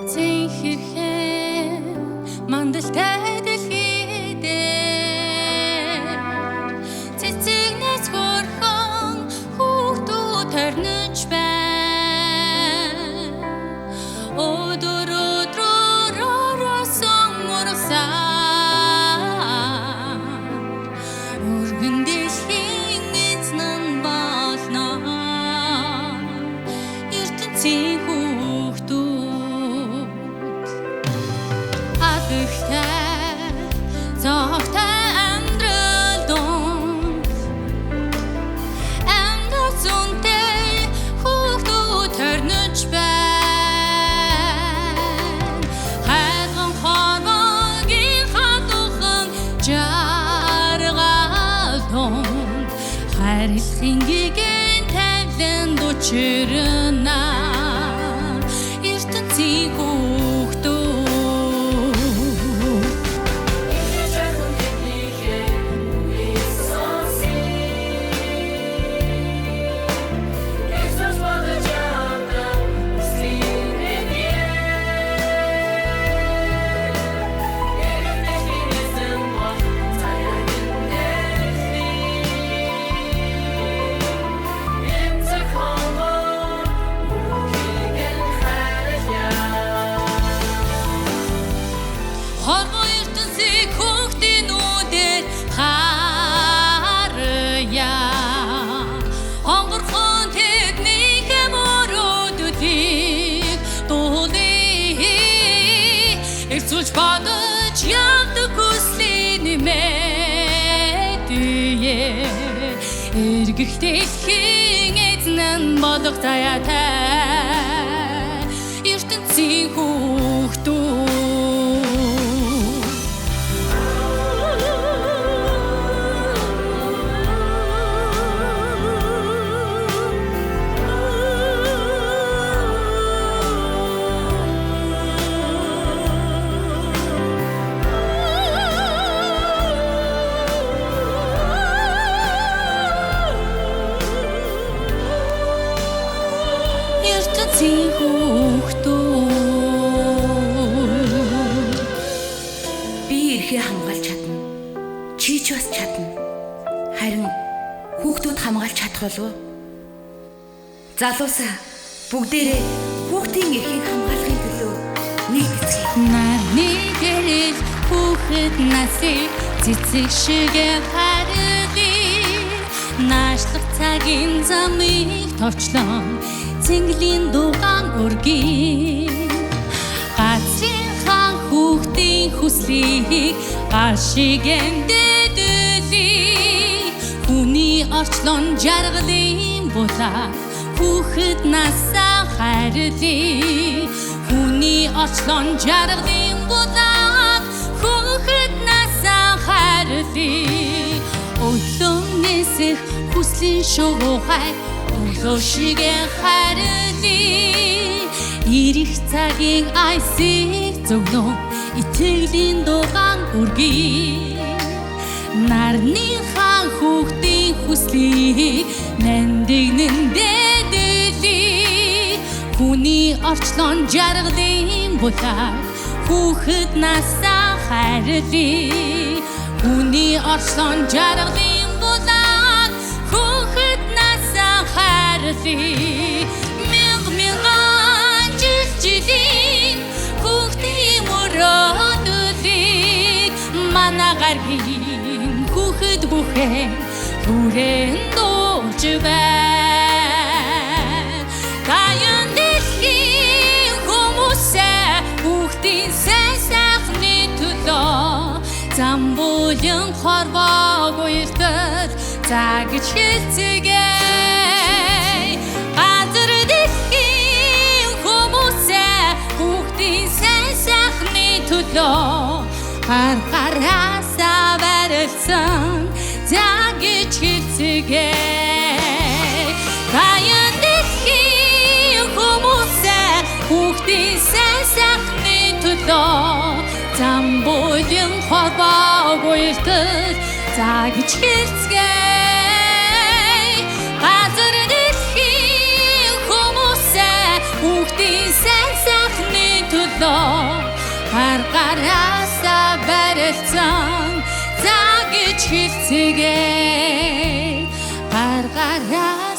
Цэнхэрхэн мандалтай дэлхийдээ цэцэгнээс хөрхөн хүүхдүүд төрнөж байна. Өдөр өдрөөр оросон мурсан өргөн дэлхийн эзнэн болно. ертөнцийн зовтой амьдрал донд амьд зунтэй хүүхдүүд төрнөж байна. Хайрган хорвогийн хатуухан жаргал донд хайрлахын гигэн тавилан дучирна. ертөнцийн хорвоо ертөнцийг хүүхдийн нүдээр харъя. Хонгорхон тэднийхээ мөрөөдүүдийг дуулъя. Эрцүүлж бодож явдаг хүслийн нэмэдээ эргэх дэлхийн эзнэн болох заяатай ертөнцийн хүүхдүүд. ертөнцийн хүүхдүүд. Би эрхээ хамгаалж чадна. Чи ч бас чадна. Харин хүүхдүүд хамгаалж чадах болов уу? Залуусаа бүгдээрээ хүүхдийн эрхийг хамгаалахын төлөө нэгтгэе. Нарны гэрэл хүүхэд насыг цэцэг шиг харилъя. Наашлах цагийн замыг товчлон цэнгэлийн дугаан өргөе. Газрын хаан хүүхдийн хүслийг гар шиг эндэдэлье. Хүний орчлон жаргалын булаад хүүхэд насаа хайрлъя. Хүний орчлон жаргалын булаад хүүхэд насаа хайрлъя. Өглөө нисэх хүслийн шугуухай өглөө шигэ хайрлъя. Ирэх цагийн айсыг зөвнөө итгэлийн дугаан өргөе. Нарны хаан хүүхдийн хүслийг нандинэн дээдэлье. Хүний орчлон жаргалын булаад хүүхэд насаа хайрлъя. Хүний орчлон жаргалын булаад хүүхэд насаа хайрлъя. Мянган жилийн хүүхдийн мөрөөдөлийг манай гаргийн хүүхэд бүхэн түрэн дуулж байна. Таян дэлхийн хүмүүсээ хүүхдийн сайн сайхны төлөө зам болон хорвоог уялдал загж хэлцгээе. Газар дэлхийн хүмүүсээ хүүхдийн сайн сайхны төлөө гар гараасаа барилсан загж хэлцгээе. Таян дэлхийн хүмүүсээ хүүхдийн сайн сайхны төлөө зам болон хорвоог уялдал загж хэлцгээе. Газар дэлхийн хүмүүсээ хүүхдийн сайн сайхны төлөө гараасаа барилцсан за гэж хэлцгээе гаргаараа